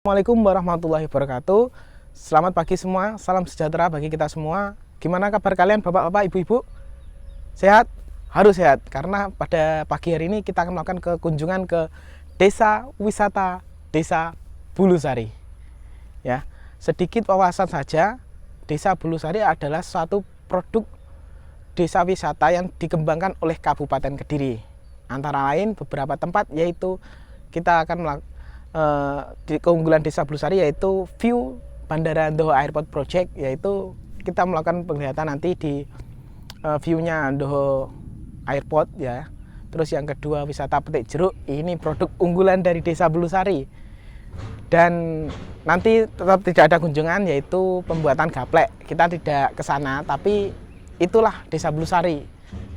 Assalamualaikum warahmatullahi wabarakatuh. Selamat pagi semua, salam sejahtera bagi kita semua. Gimana kabar kalian bapak-bapak, ibu-ibu? Sehat? Harus sehat, karena pada pagi hari ini kita akan melakukan kunjungan ke desa wisata Desa Bulusari. Ya, sedikit wawasan saja, Desa Bulusari adalah suatu produk desa wisata yang dikembangkan oleh Kabupaten Kediri. Antara lain beberapa tempat, yaitu kita akan di keunggulan Desa Bulusari yaitu view Bandara Ndoho Airport Project, yaitu kita melakukan penglihatan nanti di view-nya Ndoho Airport ya. Terus yang kedua wisata petik jeruk, ini produk unggulan dari Desa Bulusari. Dan nanti tetap tidak ada kunjungan, yaitu pembuatan gaplek. Kita tidak ke sana, tapi itulah Desa Bulusari.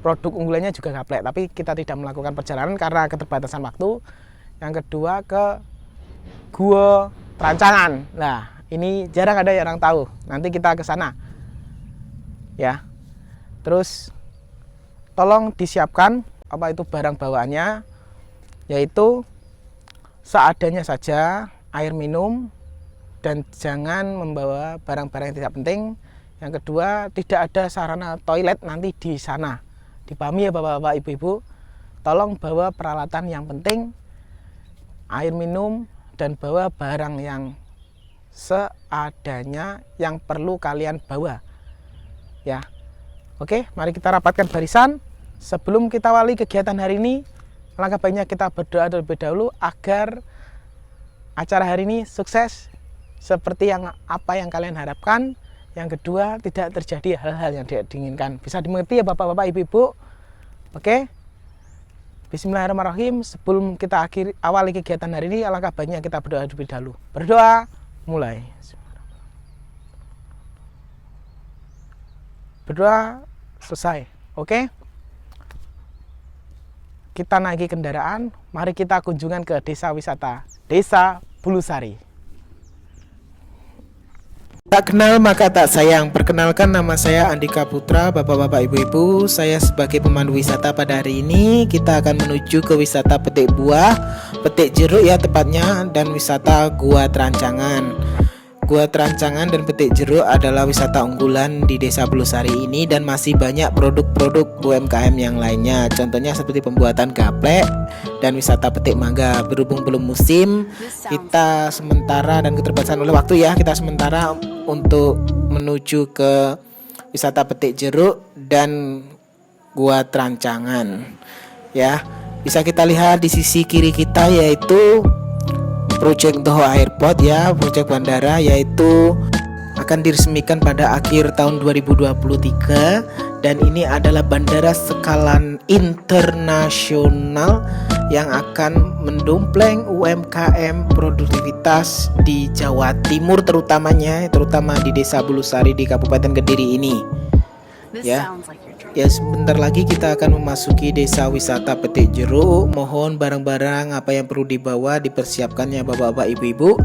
Produk unggulannya juga gaplek, tapi kita tidak melakukan perjalanan karena keterbatasan waktu. Yang kedua ke Gua Trancangan. Nah, ini jarang ada yang orang tahu. Nanti kita ke sana. Ya. Terus tolong disiapkan apa itu barang bawaannya, yaitu seadanya saja, air minum, dan jangan membawa barang-barang yang tidak penting. Yang kedua, tidak ada sarana toilet nanti di sana. Dipahami ya bapak-bapak, ibu-ibu. Tolong bawa peralatan yang penting, air minum, dan bawa barang yang seadanya yang perlu kalian bawa. Ya. Oke, mari kita rapatkan barisan. Sebelum kita awali kegiatan hari ini, alangkah baiknya kita berdoa terlebih dahulu agar acara hari ini sukses seperti apa yang kalian harapkan. Yang kedua, tidak terjadi hal-hal yang tidak diinginkan. Bisa dimengerti ya bapak-bapak, ibu-ibu? Oke. Bismillahirrahmanirrahim. Sebelum kita awali kegiatan hari ini, alangkah baiknya kita berdoa terlebih dahulu. Berdoa, mulai. Berdoa, selesai. Oke. Kita naiki kendaraan, mari kita kunjungan ke desa wisata Desa Bulusari. Tak kenal maka tak sayang. Perkenalkan, nama saya Andika Putra. Bapak-bapak, ibu-ibu, saya sebagai pemandu wisata pada hari ini. Kita akan menuju ke wisata petik buah, petik jeruk ya tepatnya, dan wisata Gua Trancangan. Gua Trancangan dan petik jeruk adalah wisata unggulan di Desa Bulusari ini, dan masih banyak produk-produk UMKM yang lainnya. Contohnya seperti pembuatan gaplek dan wisata petik mangga. Berhubung belum musim, kita sementara dan keterbatasan oleh waktu ya, kita sementara untuk menuju ke wisata petik jeruk dan Gua Trancangan. Ya, bisa kita lihat di sisi kiri kita yaitu Project Ndoho Airport ya, proyek bandara, yaitu akan diresmikan pada akhir tahun 2023, dan ini adalah bandara skala internasional yang akan mendompleng UMKM produktivitas di Jawa Timur terutama di Desa Bulusari di Kabupaten Kediri ini. Ya, sebentar lagi kita akan memasuki desa wisata petik jeruk. Mohon barang-barang apa yang perlu dibawa dipersiapkannya bapak-bapak, ibu-ibu.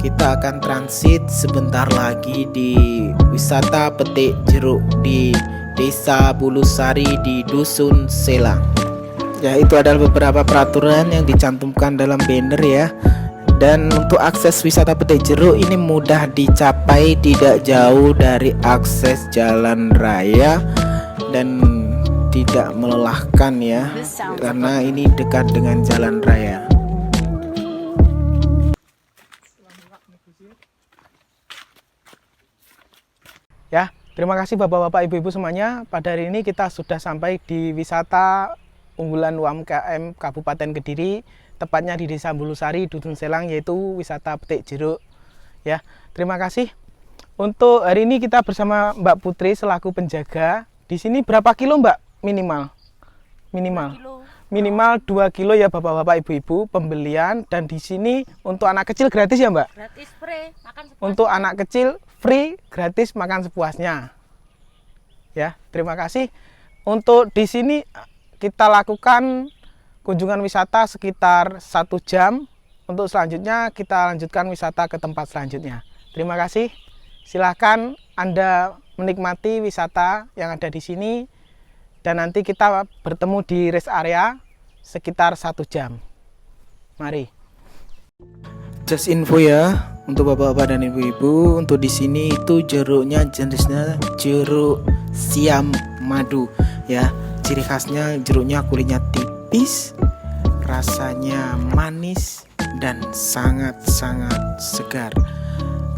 Kita akan transit sebentar lagi di wisata petik jeruk di Desa Bulusari di Dusun Selang. Ya, itu adalah beberapa peraturan yang dicantumkan dalam banner ya. Dan untuk akses wisata petik jeruk ini mudah dicapai, tidak jauh dari akses jalan raya dan tidak melelahkan ya, karena ini dekat dengan jalan raya. Ya, terima kasih bapak-bapak, ibu-ibu semuanya. Pada hari ini kita sudah sampai di wisata unggulan UMKM Kabupaten Kediri, tepatnya di Desa Bulusari, Dusun Selang, yaitu wisata petik jeruk. Ya, terima kasih. Untuk hari ini kita bersama Mbak Putri selaku penjaga. Di sini berapa kilo Mbak minimal? Minimal 2 kilo ya bapak-bapak, ibu-ibu pembelian. Dan di sini untuk anak kecil gratis ya Mbak? Gratis, free, makan sepuasnya. Untuk anak kecil free, gratis, makan sepuasnya. Ya, terima kasih. Untuk di sini kita lakukan kunjungan wisata sekitar 1 jam. Untuk selanjutnya kita lanjutkan wisata ke tempat selanjutnya. Terima kasih. Silahkan Anda menikmati wisata yang ada di sini, dan nanti kita bertemu di rest area sekitar 1 jam. Mari. Just info ya untuk bapak-bapak dan ibu-ibu, untuk di sini itu jeruknya jenisnya jeruk siam madu ya. Ciri khasnya jeruknya kulitnya tipis, rasanya manis dan sangat-sangat segar.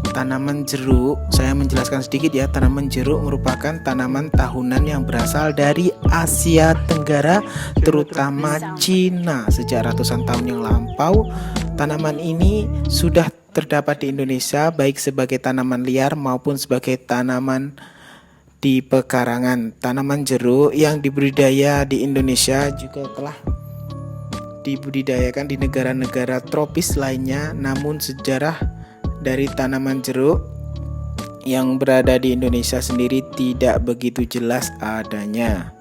Tanaman jeruk, saya menjelaskan sedikit ya. Tanaman jeruk merupakan tanaman tahunan yang berasal dari Asia Tenggara, terutama Cina. Sejak ratusan tahun yang lampau, tanaman ini sudah terdapat di Indonesia, baik sebagai tanaman liar maupun sebagai tanaman di pekarangan. Tanaman jeruk yang dibudidaya di Indonesia juga telah dibudidayakan di negara-negara tropis lainnya, namun sejarah dari tanaman jeruk yang berada di Indonesia sendiri tidak begitu jelas adanya.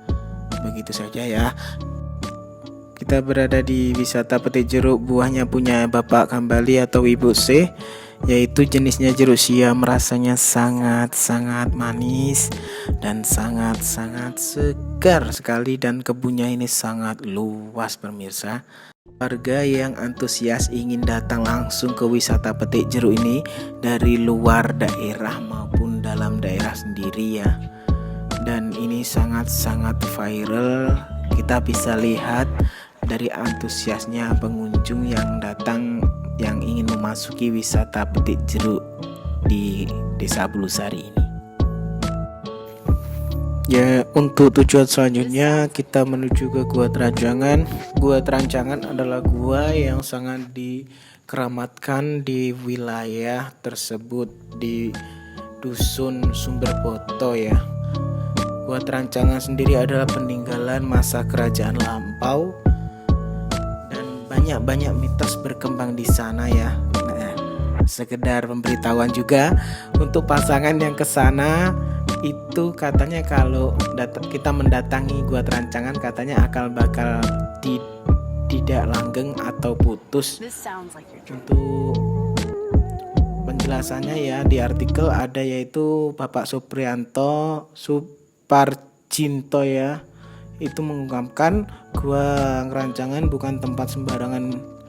Begitu saja ya. Kita berada di wisata petik jeruk, buahnya punya Bapak Kambali atau Ibu C, yaitu jenisnya jeruk siam. Rasanya sangat-sangat manis dan sangat-sangat segar sekali, dan kebunnya ini sangat luas pemirsa. Warga yang antusias ingin datang langsung ke wisata petik jeruk ini dari luar daerah maupun dalam daerah sendiri ya. Dan ini sangat-sangat viral. Kita bisa lihat dari antusiasnya pengunjung yang datang yang ingin memasuki wisata petik jeruk di Desa Bulusari ini. Ya, untuk tujuan selanjutnya kita menuju ke Gua Terancangan. Gua Terancangan adalah gua yang sangat dikeramatkan di wilayah tersebut, di Dusun Sumberpoto ya. Gua Terancangan sendiri adalah peninggalan masa kerajaan lampau, banyak mitos berkembang di sana ya. Nah, sekedar pemberitahuan juga untuk pasangan yang ke sana, itu katanya kalau kita mendatangi Gua Terancangan katanya bakal tidak langgeng atau putus. Untuk penjelasannya ya di artikel ada, yaitu Bapak Suprianto Suparjinto ya, itu mengungkapkan Gua Terancangan bukan tempat sembarangan.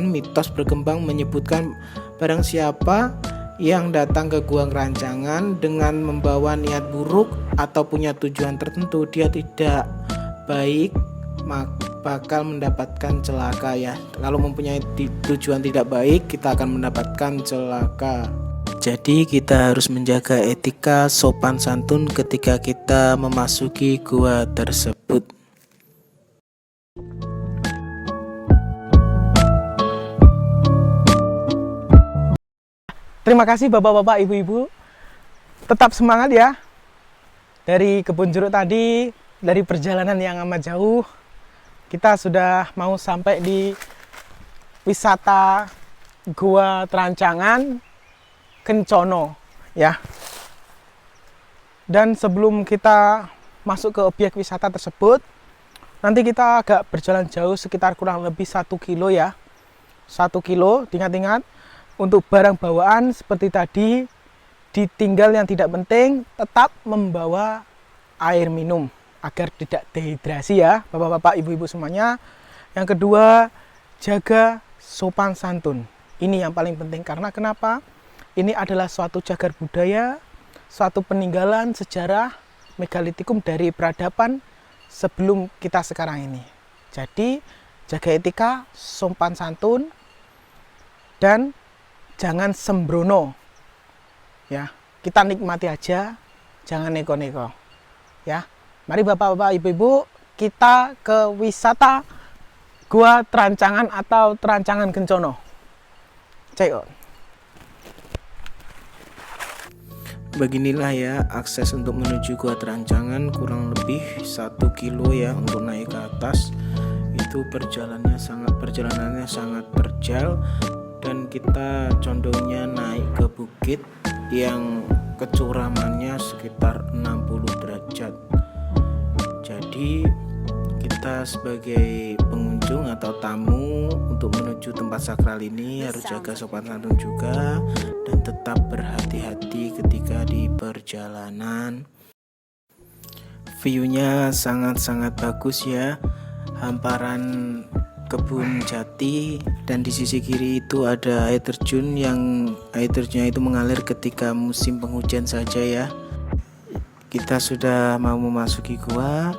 Mitos berkembang menyebutkan barang siapa yang datang ke Gua Terancangan dengan membawa niat buruk atau punya tujuan tertentu, dia tidak baik, bakal mendapatkan celaka ya. Kalau mempunyai tujuan tidak baik, kita akan mendapatkan celaka. Jadi kita harus menjaga etika sopan santun ketika kita memasuki gua tersebut. Terima kasih bapak-bapak, ibu-ibu. Tetap semangat ya. Dari kebun jeruk tadi, dari perjalanan yang amat jauh, kita sudah mau sampai di wisata Gua Terancangan Kencono ya. Dan sebelum kita masuk ke objek wisata tersebut, nanti kita agak berjalan jauh sekitar kurang lebih 1 kilo ya. 1 kilo, ingat-ingat, untuk barang bawaan seperti tadi, ditinggal yang tidak penting, tetap membawa air minum agar tidak dehidrasi ya, bapak-bapak, ibu-ibu semuanya. Yang kedua, jaga sopan santun. Ini yang paling penting, karena kenapa? Ini adalah suatu cagar budaya, suatu peninggalan sejarah megalitikum dari peradaban sebelum kita sekarang ini. Jadi, jaga etika, sopan santun, dan jangan sembrono. Ya, kita nikmati aja, jangan neko-neko. Ya, mari bapak-bapak, ibu-ibu, kita ke wisata Gua Terancangan atau Terancangan Kencono. Cek. Beginilah ya akses untuk menuju Gua Terancangan, kurang lebih 1 kilo ya untuk naik ke atas. Itu perjalanannya sangat terjal, dan kita condongnya naik ke bukit yang kecuramannya sekitar 60 derajat. Jadi kita sebagai pengunjung atau tamu untuk menuju tempat sakral ini harus jaga sopan santun juga, dan tetap berhati-hati ketika di perjalanan. View-nya sangat-sangat bagus ya. Hamparan kebun jati, dan di sisi kiri itu ada air terjun yang air terjunnya itu mengalir ketika musim penghujan saja ya. Kita sudah mau memasuki gua.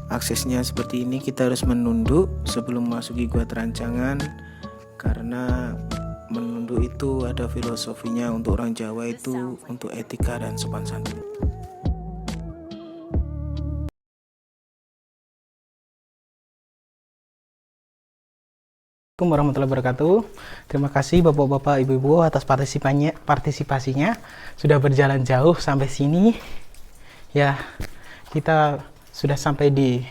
Aksesnya seperti ini, kita harus menunduk sebelum memasuki gua Terancangan, karena menunduk itu ada filosofinya. Untuk orang Jawa itu untuk etika dan sopan santun. Assalamualaikum warahmatullahi wabarakatuh. Terima kasih bapak-bapak, ibu-ibu atas partisipasinya. Sudah berjalan jauh sampai sini. Ya, kita sudah sampai di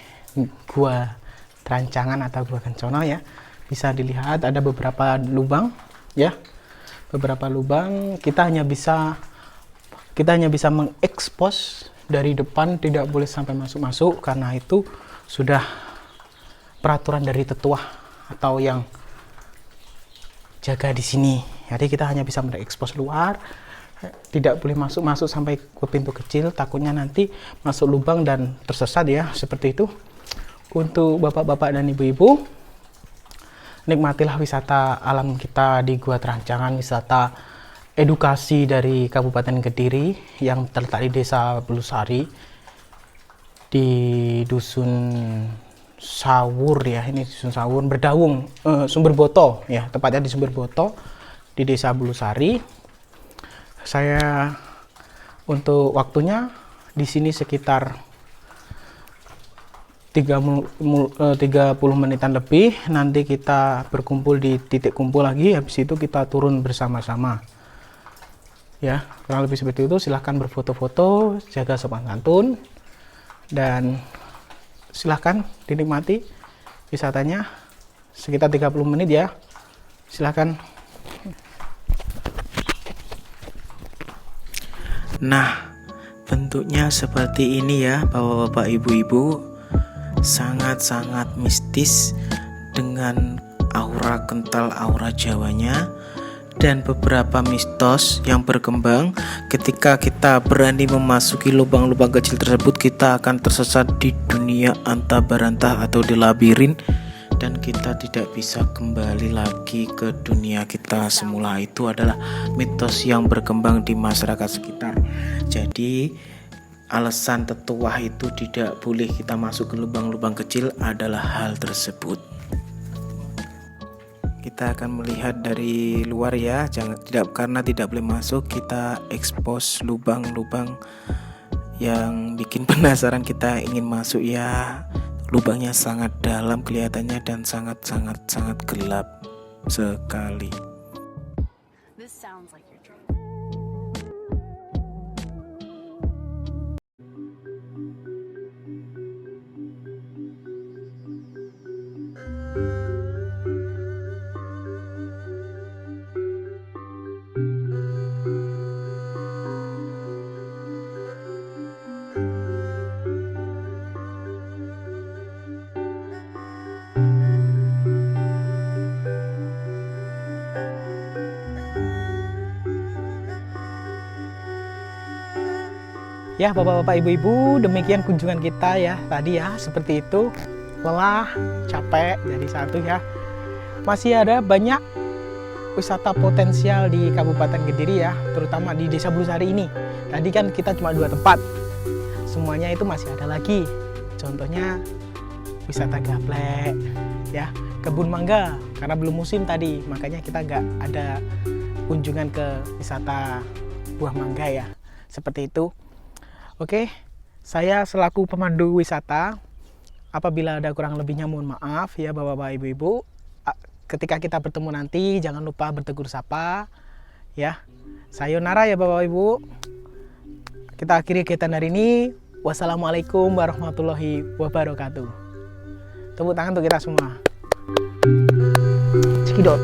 Gua Terancangan atau Gua Kencono ya. Bisa dilihat ada beberapa lubang ya. Beberapa lubang, kita hanya bisa mengekspos dari depan, tidak boleh sampai masuk-masuk karena itu sudah peraturan dari tetua atau yang jaga di sini. Jadi kita hanya bisa mengekspos luar, tidak boleh masuk sampai ke pintu kecil, takutnya nanti masuk lubang dan tersesat ya, seperti itu. Untuk bapak-bapak dan ibu-ibu, nikmatilah wisata alam kita di Gua Terancangan, wisata edukasi dari Kabupaten Kediri yang terletak di Desa Belusari, di Dusun Sawur ya, ini Dusun Sawur Berdaung, Sumberboto ya, tepatnya di Sumberboto di Desa Belusari. Saya untuk waktunya di sini sekitar 30 menitan lebih. Nanti kita berkumpul di titik kumpul lagi, habis itu kita turun bersama-sama ya, kurang lebih seperti itu. Silahkan berfoto-foto, jaga sopan santun, dan silahkan dinikmati wisatanya sekitar 30 menit ya. Silahkan. Nah, bentuknya seperti ini ya bapak-bapak, ibu-ibu. Sangat-sangat mistis dengan aura kental, aura Jawanya, dan beberapa mistos yang berkembang. Ketika kita berani memasuki lubang-lubang kecil tersebut, kita akan tersesat di dunia antabarantah atau di labirin, dan kita tidak bisa kembali lagi ke dunia kita semula. Itu adalah mitos yang berkembang di masyarakat sekitar. Jadi alasan tetua itu tidak boleh kita masuk ke lubang-lubang kecil adalah hal tersebut. Kita akan melihat dari luar ya, karena tidak boleh masuk, kita expose lubang-lubang yang bikin penasaran, kita ingin masuk ya. Lubangnya sangat dalam kelihatannya dan sangat gelap sekali. This sounds like your dream. Ya bapak-bapak, ibu-ibu, demikian kunjungan kita ya tadi ya, seperti itu. Lelah, capek jadi satu ya. Masih ada banyak wisata potensial di Kabupaten Kediri ya, terutama di Desa Belusari ini. Tadi kan kita cuma 2 tempat, semuanya itu masih ada lagi. Contohnya wisata gaplek ya, kebun mangga, karena belum musim tadi, makanya kita nggak ada kunjungan ke wisata buah mangga ya, seperti itu. Oke, saya selaku pemandu wisata, apabila ada kurang lebihnya mohon maaf ya bapak-bapak, ibu-ibu. Ketika kita bertemu nanti jangan lupa bertegur sapa ya. Sayonara ya bapak ibu. Kita akhiri kegiatan hari ini. Wassalamualaikum warahmatullahi wabarakatuh. Tepuk tangan untuk kita semua. Cekidot.